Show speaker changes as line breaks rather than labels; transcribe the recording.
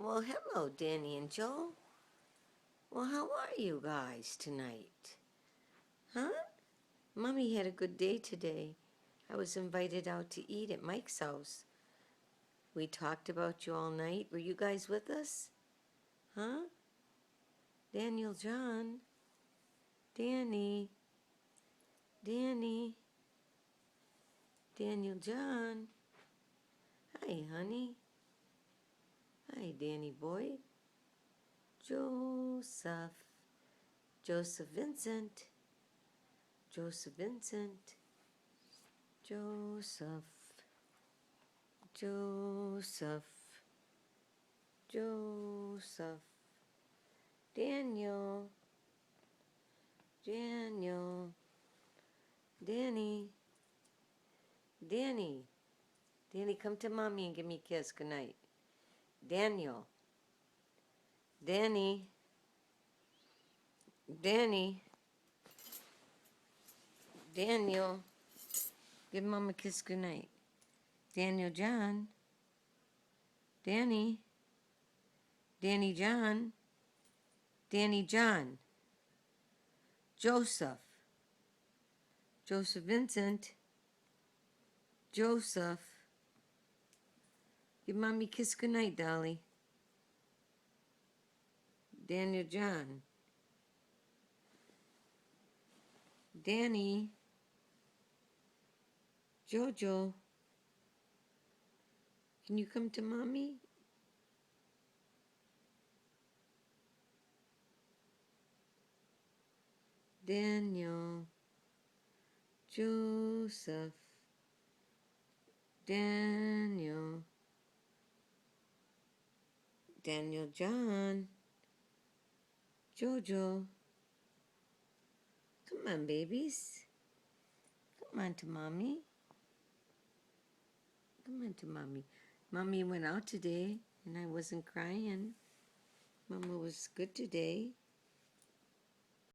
Well, hello, Danny and Joel. Well, how are you guys tonight? Huh? Mommy had a good day today. I was invited out to eat at Mike's house. We talked about you all night. Were you guys with us? Huh? Daniel John? Danny? Danny? Daniel John? Hi, honey. Hi, Danny boy. Joseph. Joseph Vincent. Joseph Vincent. Joseph. Joseph. Joseph. Daniel. Daniel. Danny. Danny. Danny, come to mommy and give me a kiss. Good night. Daniel. Danny. Danny. Daniel. Give mom a kiss. Good night. Daniel John. Danny. Danny John. Danny John. Joseph. Joseph Vincent. Joseph. Give mommy a kiss. Good night, Dolly. Daniel John. Danny. Jojo. Can you come to mommy? Daniel. Joseph. Daniel. Daniel John. Jojo. Come on, babies. Come on to mommy. Come on to mommy. Mommy went out today and I wasn't crying. Mama was good today.